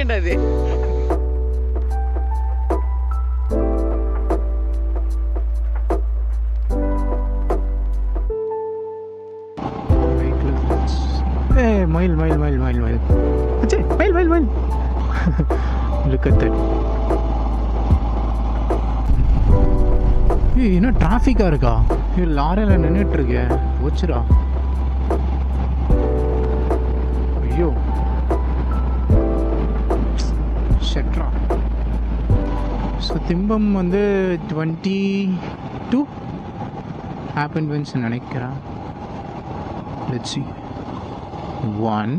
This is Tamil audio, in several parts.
என்னது மயில் மயில் மயில் மயில் மயில் மயில் மயில் மயில் look at that. என்ன டிராஃபிக்காக இருக்கா? லாரியில் நின்றுட்டு இருக்கேன். வச்சுரா ஐயோ ஷெட்ரா. ஸோ திம்பம் வந்து 22 ஹேப்பன் வென்ஸ் நினைக்கிறேன். Let's see 1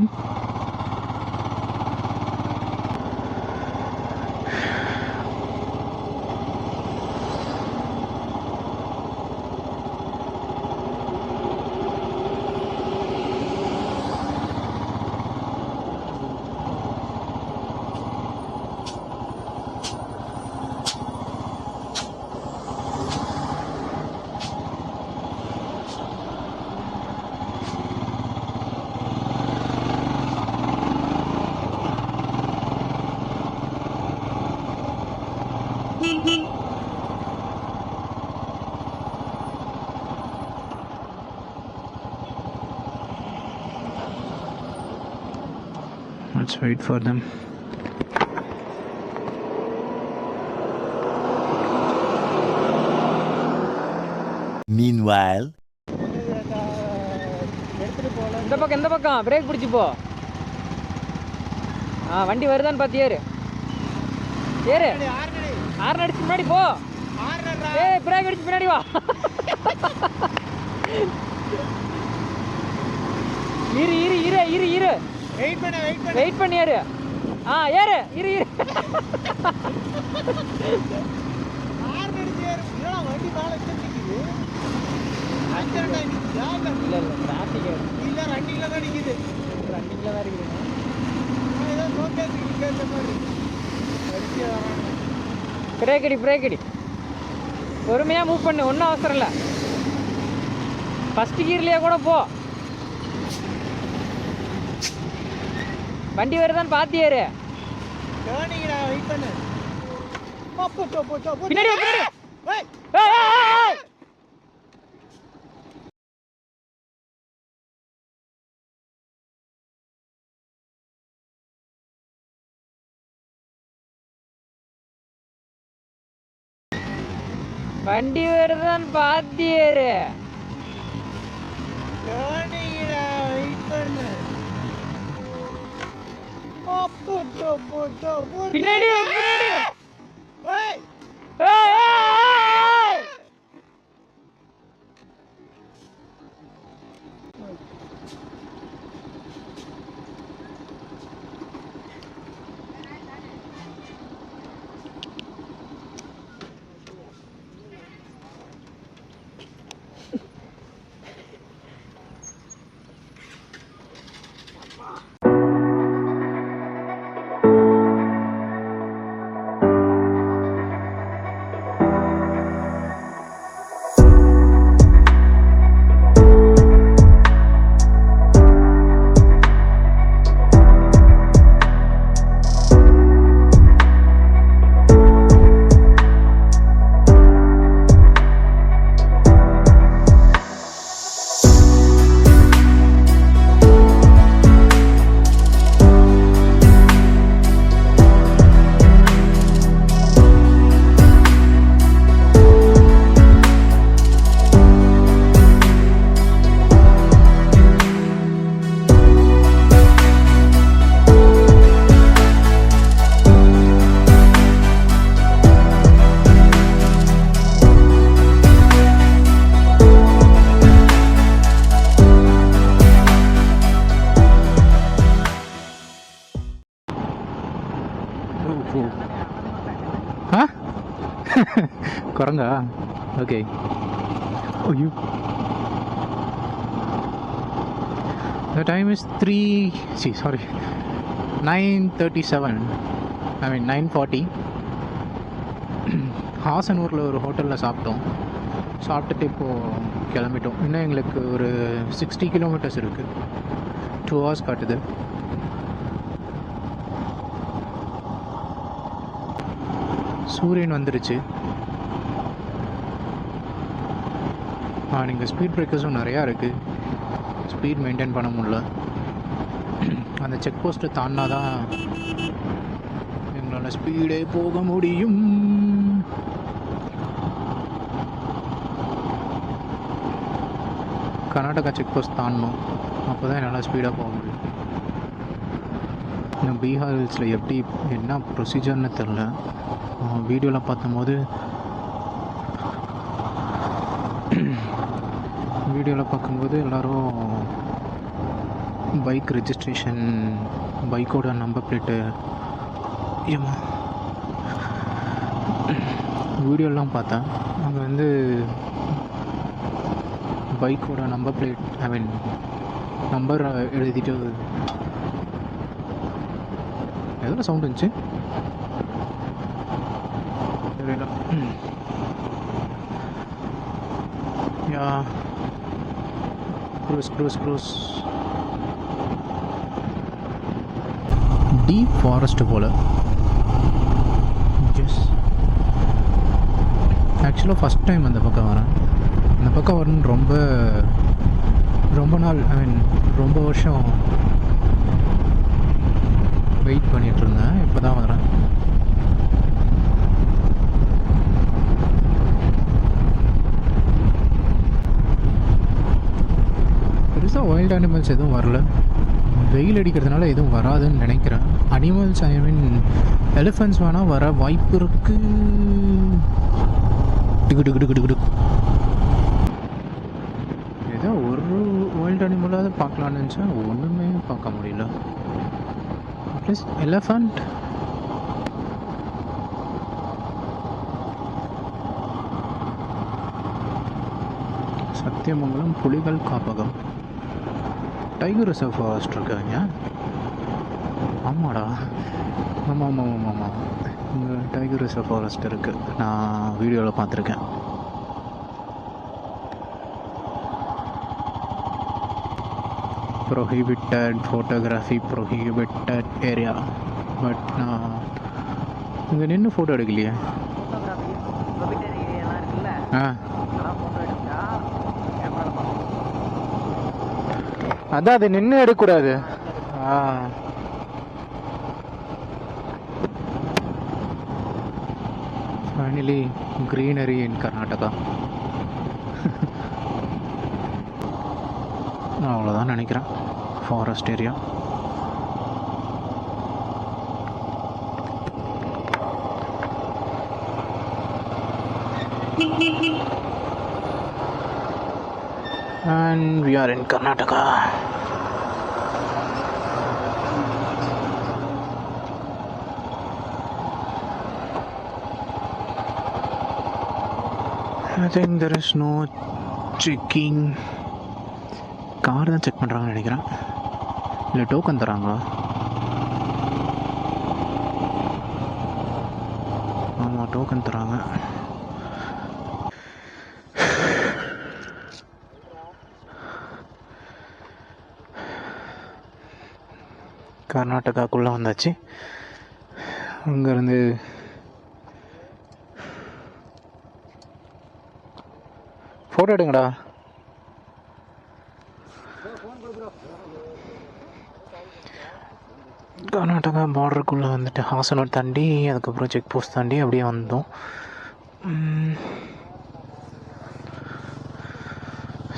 Let's wait for them. Meanwhile, இந்த பக்கம் பிரேக் பிடிச்சி போ. வண்டி வருதான்னு பார்த்து ஏறு. ஹார்ன் அடிச்சு முன்னாடி போ. பிரேக் அடிச்சு பின்னாடி வா. இரு வெயிட் பண்ணி ஏறு. ஏறு இரு பிரேக் அடி. பொறுமையா மூவ் பண்ணு, ஒன்றும் அவசரம் இல்லை. ஃபர்ஸ்ட் கியர்லயே கூட போ. வண்டி வருதான்னு பார்த்து ஏறு. பின்னாடி வண்டி வருதான்னு பார்த்து ஏறு. பின்னாடி குரங்கா? ஓகே. ஐயோ, the time is 9:37. I mean 9:40. ஹாசனூரில் ஒரு ஹோட்டலில் சாப்பிட்டுட்டு இப்போது கிளம்பிட்டோம். இன்னும் எங்களுக்கு ஒரு 60 கிலோமீட்டர்ஸ் இருக்குது. 2 hours காட்டுது. சூரியன் வந்துடுச்சு. நீங்கள் ஸ்பீட் பிரேக்கர்ஸும் நிறையா இருக்குது. ஸ்பீட் மெயின்டைன் பண்ண முடியல. அந்த செக் போஸ்ட்டு தாண்டினா தான் எங்களால் ஸ்பீடே போக முடியும். கர்நாடகா செக் போஸ்ட் தாண்டணும், அப்போ தான் என்னால் ஸ்பீடாக போக முடியும். இந்த பீகார் ஹில்ஸில் எப்படி என்ன ப்ரொசீஜர்னு தெரில. வீடியோவில் பார்க்கும்போது எல்லோரும் பைக் ரெஜிஸ்ட்ரேஷன், பைக்கோட நம்பர் பிளேட்டு, ஏமா வீடியோலாம் பார்த்தேன். அங்கே வந்து பைக்கோட நம்பர் பிளேட், ஐ மீன் நம்பர் எழுதிட்டு எதில் சவுண்ட் இருந்துச்சு தெரியல. யா க்ரூஸ் டீப் ஃபாரஸ்ட் போல். எஸ், ஆக்சுவலாக ஃபஸ்ட் டைம் அந்த பக்கம் வரேன். அந்த பக்கம் வரணுன்னு ரொம்ப நாள், ஐ மீன் ரொம்ப வருஷம் வெயிட் பண்ணிகிட்டு இருந்தேன். இப்போ தான் வரேன். பெருசாக வைல்டு அனிமல்ஸ் எதுவும் வரல. வெயில் அடிக்கிறதுனால எதுவும் வராதுன்னு நினைக்கிறேன். அனிமல்ஸ், ஐ மீன் எலிஃபென்ட்ஸ் வேணால் வர வாய்ப்பு இருக்குது. ஏதோ ஒரு வைல்டு அனிமலாவது பார்க்கலான்னு நினச்சா ஒன்றுமே பார்க்க முடியல. ப்ளஸ் எலிஃபண்ட், சத்தியமங்கலம் புலிகள் காப்பகம், டைகர் ரிசர்வ் ஃபாரஸ்ட் இருக்காங்க. ஆமாடா, ஆமாம், இங்கே டைகர் ரிசர்வ் ஃபாரஸ்ட் இருக்குது. நான் வீடியோவில் பார்த்துருக்கேன். Prohibited photography, prohibited area. But நான் இங்கே நின்று ஃபோட்டோ எடுக்கலையே. அதான் அது நின்று எடுக்கக்கூடாது. Finally greenery in Karnataka. அவ்வளோதான் நினைக்கிறேன். Forest area. And we are in Karnataka. I think there is no checking. Car தான் செக் பண்ணுறாங்கன்னு நினைக்கிறேன். இல்லை டோக்கன் தராங்களா? ஆமாம், டோக்கன் தராங்க. கர்நாடகாக்குள்ளே வந்தாச்சு. அங்கேருந்து ஃபோட்டோ எடுங்கடா. கர்நாடகா பார்டருக்குள்ளே வந்துட்டு ஹாசனூர் தாண்டி, அதுக்கப்புறம் செக் போஸ்ட் தாண்டி அப்படியே வந்தோம்.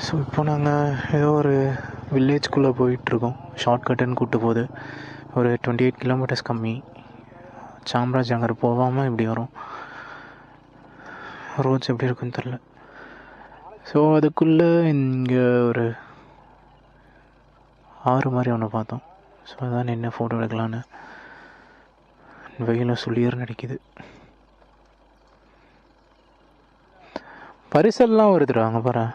ஸோ இப்போ நாங்கள் ஏதோ ஒரு வில்லேஜ்குள்ளே போயிட்டுருக்கோம். ஷார்ட்கட்டுன்னு கூப்பிட்டு போகுது. ஒரு 28 கிலோமீட்டர்ஸ் கம்மி. சாம்ராஜ் நகர் போகாமல் இப்படி வரும். ரோட்ஸ் எப்படி இருக்குன்னு தெரில. ஸோ அதுக்குள்ளே இங்கே ஒரு ஆறு மாதிரி ஒன்று பார்த்தோம். ஸோ அதான் என்ன ஃபோட்டோ எடுக்கலான்னு. வெயிலும் சுளியர் நடிக்குது. பரிசல்லாம் வருதுடா அங்கே பாரு.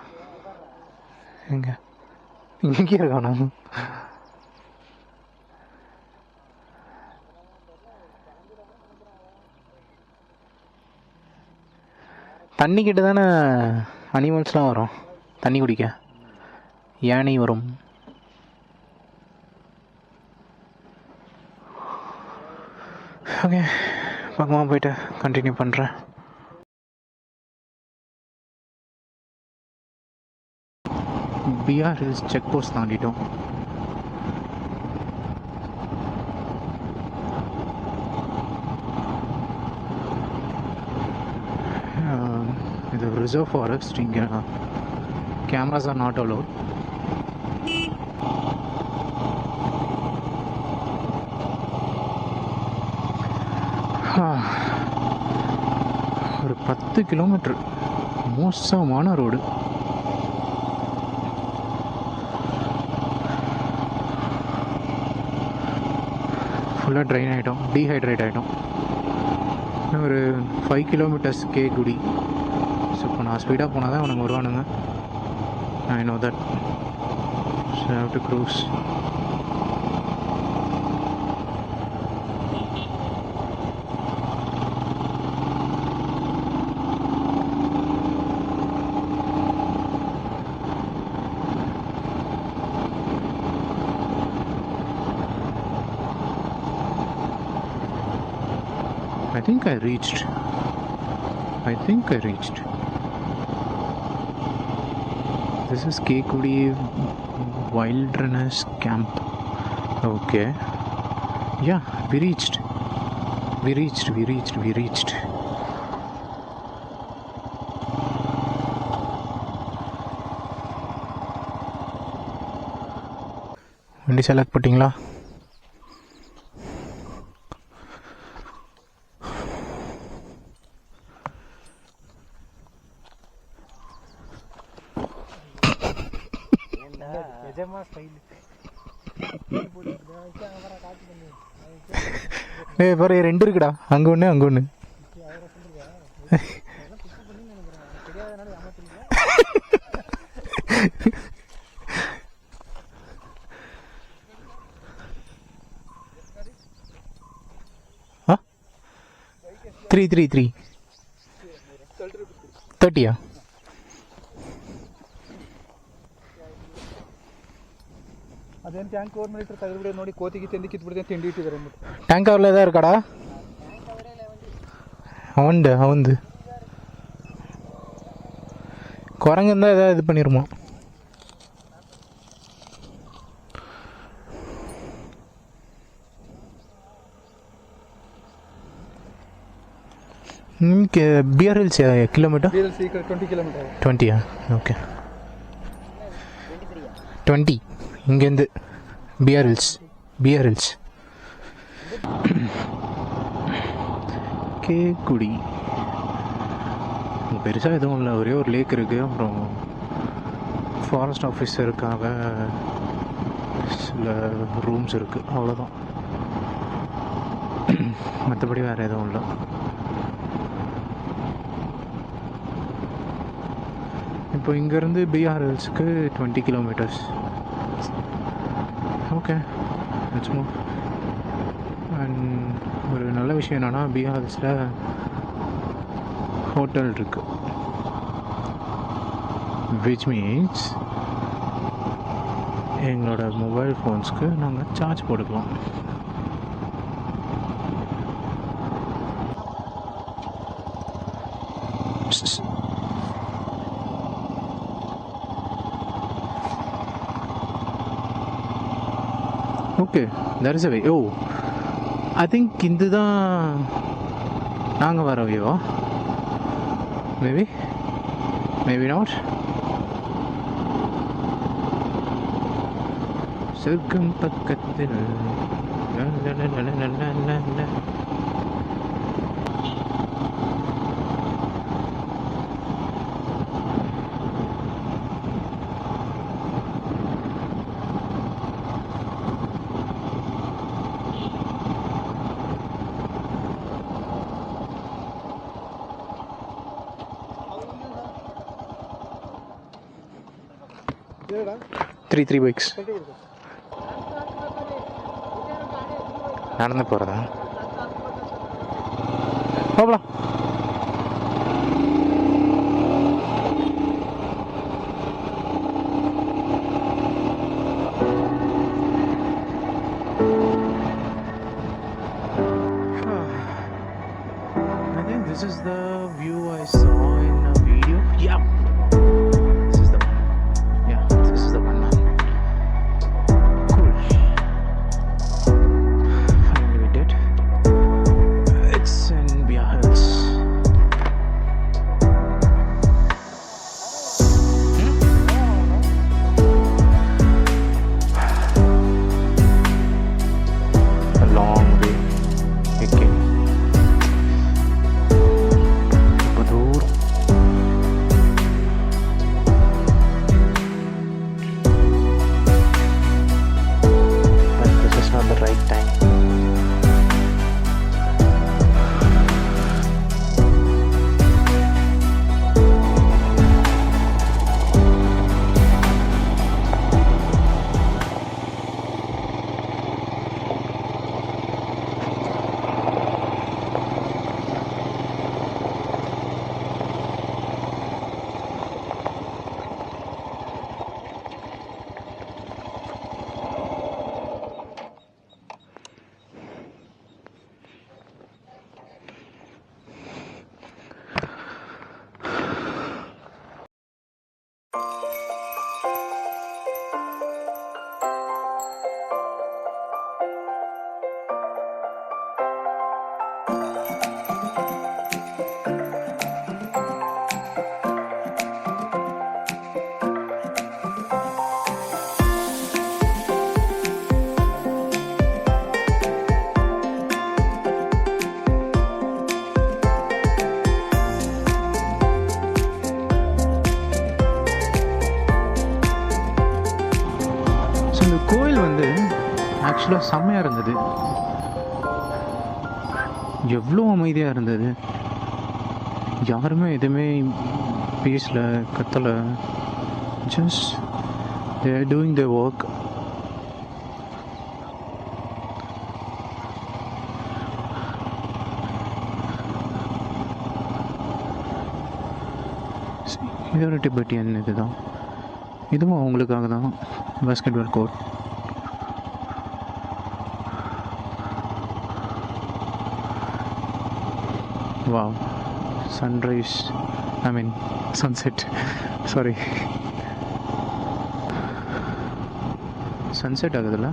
இங்கே இருக்கணும். தண்ணி கிட்ட தானே அனிமல்ஸ்லாம் வரும் தண்ணி குடிக்க. யானை வரும். ஓகே, பக்கமாக போயிட்டு கண்டினியூ பண்ணுறேன். பிஆர் ஹில்ஸ் செக் போஸ்ட் தாண்டிட்டோம். இது ரிசர்வ் ஃபாரஸ்ட். இங்கே கேமராஸ் ஆர் நாட் அலோட். ஒரு 10 கிலோமீட்டர் மோசமான ரோடு. ஃபுல்லாக ட்ரைன் ஆகிட்டோம், டீஹைட்ரேட் ஆகிட்டோம். இன்னும் ஒரு 5 கிலோமீட்டர்ஸ் கேக்குடி. ஸோ இப்போ நான் ஸ்பீடாக போனால் தான் அவனுங்க வருவானுங்க. I know that. So I have to cruise. I think I reached. This is Kekudi Wilderness Camp. Okay. Yeah, we reached. வண்டி செலக்ட் பண்ணிட்டீங்களா? பாரு 2 இருக்குடா, அங்கே ஒன்று. ஆ 333 30. ಅದೇನು ಟ್ಯಾಂಕ್ ಓವರ್ ಮಾಡಿಟ್ರೆ ತೆಗೆದುಬಿಡಿ ನೋಡಿ, ಕೋತಿಗೆ ತಿಂದು ಕಿತ್ಬಿಡ್ದೆ ಅಂತ ತಿಂಡಿ ಇಟ್ಟಿದ್ದಾರೆ ಅಂದ್ಬಿಟ್ಟು. ಟ್ಯಾಂಕ್ ಅವರ್ಲ ಇದೆ இருக்காடா? அவுந்து குரங்கு தான் ஏதாவது இது பண்ணிருமா? BR Hills kilometre? BR Hills 20 kilometre. 20 okay. 20 இங்கேருந்து பிஆர் ஹில்ஸ். கேக்குடி பெருசாக எதுவும் இல்லை, ஒரே ஒரு லேக் இருக்குது. அப்புறம் ஃபாரஸ்ட் ஆஃபீஸருக்காக சில ரூம்ஸ் இருக்குது, அவ்வளோதான். மற்றபடி வேறு எதுவும் இல்லை. இப்போ இங்கேருந்து பிஆர் ஹில்ஸுக்கு 20 kilometres. Okay, let's move. And ஒரு நல்ல விஷயம் என்னென்னா, பிஆர் ஹில்ஸில் ஹோட்டல் இருக்குது, விச் மீன்ஸ் எங்களோட மொபைல் ஃபோன்ஸ்க்கு நாங்கள் சார்ஜ் போட்டுக்கலாம். Okay, there is a way. Oh, I think இது தான் நாங்கள் வர வையோ. Maybe not. சொர்க்கம் பக்கத்தில். த்ரீ பைக்ஸ் நடந்து போகிறதா? போகலாம். I think this is the view I saw in a video. Yeah, this is the one. Yeah, this is the one. Cool. Finally we did. It's in Bia Hills. A long way. Okay. The right time. இந்த கோயில் வந்து ஆக்சுவலாக செம்மையாக இருந்தது. எவ்வளோ அமைதியாக இருந்தது. யாருமே எதுவுமே பேசல, கத்தலை. Just they are doing the work. இது ஒரு டிபெட்டியன் இதுதான். இதுவும் அவங்களுக்காக தான் basketball court. Wow, sunrise, I mean sunset, sorry, sunset ஆகுதுல்ல.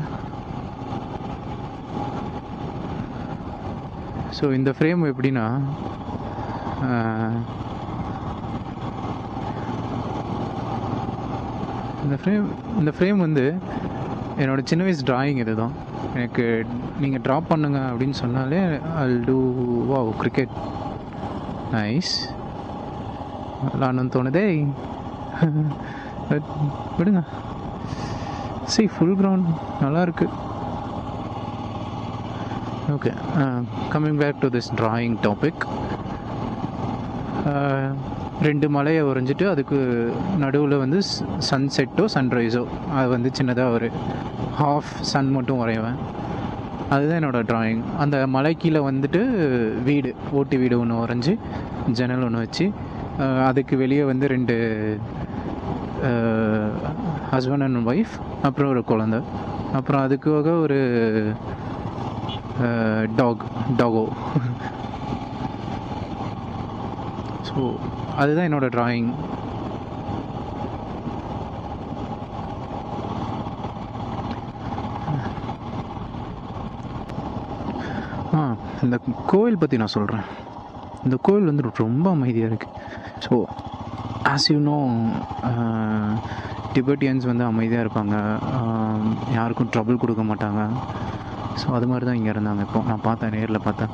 ஸோ இந்த ஃப்ரேம் எப்படின்னா, இந்த ஃப்ரேம் வந்து என்னோடய சின்ன வயசு ட்ராயிங் இது தான். எனக்கு நீங்கள் ட்ரா பண்ணுங்க அப்படின்னு சொன்னாலே I'll do wow cricket nice விளாடணும்னு தோணுதே. விடுங்க. சரி, ஃபுல் கிரவுண்ட் நல்லாயிருக்கு. Okay, coming back to this drawing topic. ரெண்டு மலையை வரைஞ்சிட்டு அதுக்கு நடுவில் வந்து சன்செட்டோ சன்ரைஸோ, அது வந்து சின்னதாக ஒரு ஹாஃப் சன் மட்டும் வரைவேன். அதுதான் என்னோடய ட்ராயிங். அந்த மலை கீழே வந்துட்டு வீடு, ஓட்டு வீடு ஒன்று வரைஞ்சி, ஜன்னல் ஒன்று வச்சு, அதுக்கு வெளியே வந்து ரெண்டு ஹஸ்பண்ட் அண்ட் ஒய்ஃப், அப்புறம் ஒரு குழந்த, அப்புறம் அதுக்காக ஒரு டாகோ. ஸோ அதுதான் என்னோடய ட்ராயிங். இந்த கோவில் பற்றி நான் சொல்கிறேன். இந்த கோவில் வந்து ரொம்ப அமைதியாக இருக்குது. ஸோ ஆஸ் யூ நோ, டிபெட்டியன்ஸ் வந்து அமைதியாக இருப்பாங்க, யாருக்கும் ட்ரபிள் கொடுக்க மாட்டாங்க. ஸோ அது மாதிரி தான் இங்கே இருந்தாங்க. இப்போ நான் பார்த்தேன், நேரில் பார்த்தேன்.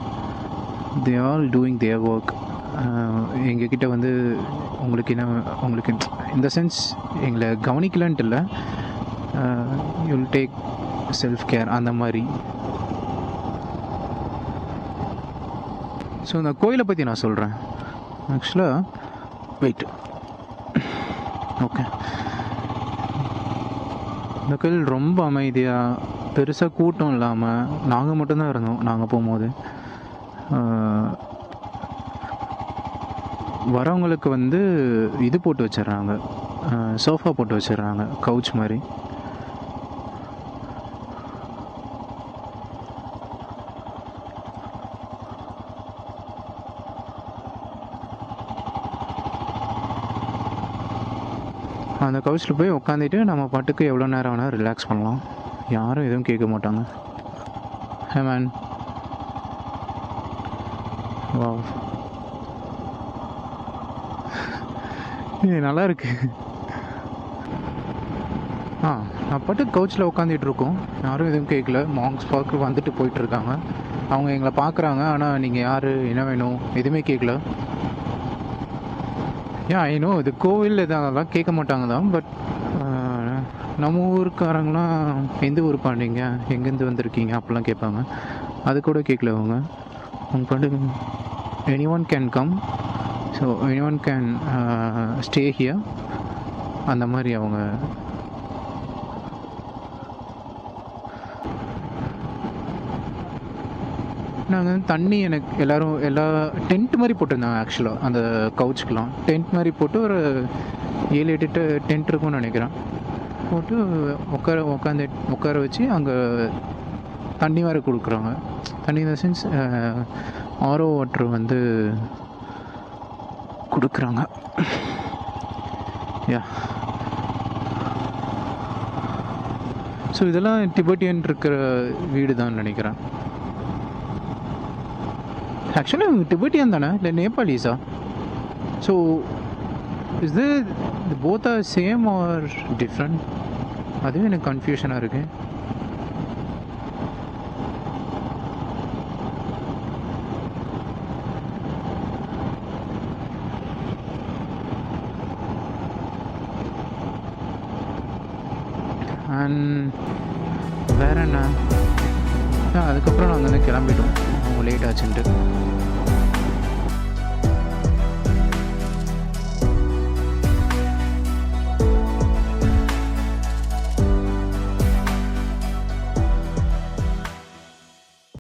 They all doing there work. எங்ககிட்ட வந்து உங்களுக்கு இந்த சென்ஸ் எங்களை கவனிக்கலன்ட்டு இல்லை, யூல் டேக் செல்ஃப் கேர் அந்த மாதிரி. ஸோ இந்த கோயிலை பற்றி நான் சொல்கிறேன். ஆக்சுவலாக வெயிட், ஓகே, இந்த கோயில் ரொம்ப அமைதியாக, பெருசாக கூட்டம் இல்லாமல், நாங்கள் மட்டும்தான் இருந்தோம் நாங்கள் போகும்போது. வரவங்களுக்கு வந்து இது போட்டு வச்சிடுறாங்க, சோஃபா போட்டு வச்சிடுறாங்க, கவுச் மாதிரி. அந்த கவுச்சில் போய் உட்காந்துட்டு நம்ம பாட்டுக்கு எவ்வளோ நேரம் வேணால் ரிலாக்ஸ் பண்ணலாம். யாரும் எதுவும் கேட்க மாட்டாங்க. ஹே மேன், வாவ், இது நல்லா இருக்கு. நான் பாட்டுக்கு கவுச்சில் உட்காந்துட்டு இருக்கோம், யாரும் எதுவும் கேட்கல. மாங்ஸ் பார்க்க வந்துட்டு போயிட்டுருக்காங்க. அவங்க எங்களை பார்க்குறாங்க, ஆனால் நீங்கள் யார், என்ன வேணும், எதுவுமே கேட்கல. ஐநோ இது கோவில் இதெல்லாம் கேட்க மாட்டாங்க தான். பட் நம்ம ஊருக்காரங்களாம் எந்த ஊர் பாண்டிங்க, எங்கேருந்து வந்திருக்கீங்க அப்படிலாம் கேட்பாங்க. அது கூட கேட்கல அவங்க. பாட்டுக்கு any one can come, so any one can stay here, அந்த மாதிரி அவங்க. நாங்கள் தண்ணி எனக்கு எல்லா டென்ட் மாதிரி போட்டிருந்தாங்க. ஆக்சுவலாக அந்த கவுச்சுக்கெலாம் டென்ட் மாதிரி போட்டு ஒரு 7-8 டென்ட் இருக்கும்னு நினைக்கிறேன். போட்டு உட்கார வச்சு அங்கே தண்ணி வேறு கொடுக்குறாங்க. தண்ணி இந்த சென்ஸ் ஆரோ வாட்டர் வந்து கொடுக்குறாங்க. ஸோ இதெல்லாம் டிபெட்டியன் இருக்கிற வீடு தான் நினைக்கிறேன். ஆக்சுவலாக டிபெட்டியன் தானே, இல்லை நேபாளிஸா? So is both are same or different? அதுவே எனக்கு கன்ஃபியூஷனாக இருக்கு. அண்ட் வேற என்ன, அதுக்கப்புறம் நாங்கள் வந்து கிளம்பிட்டோம், அவங்க லேட் ஆச்சுன்ட்டு.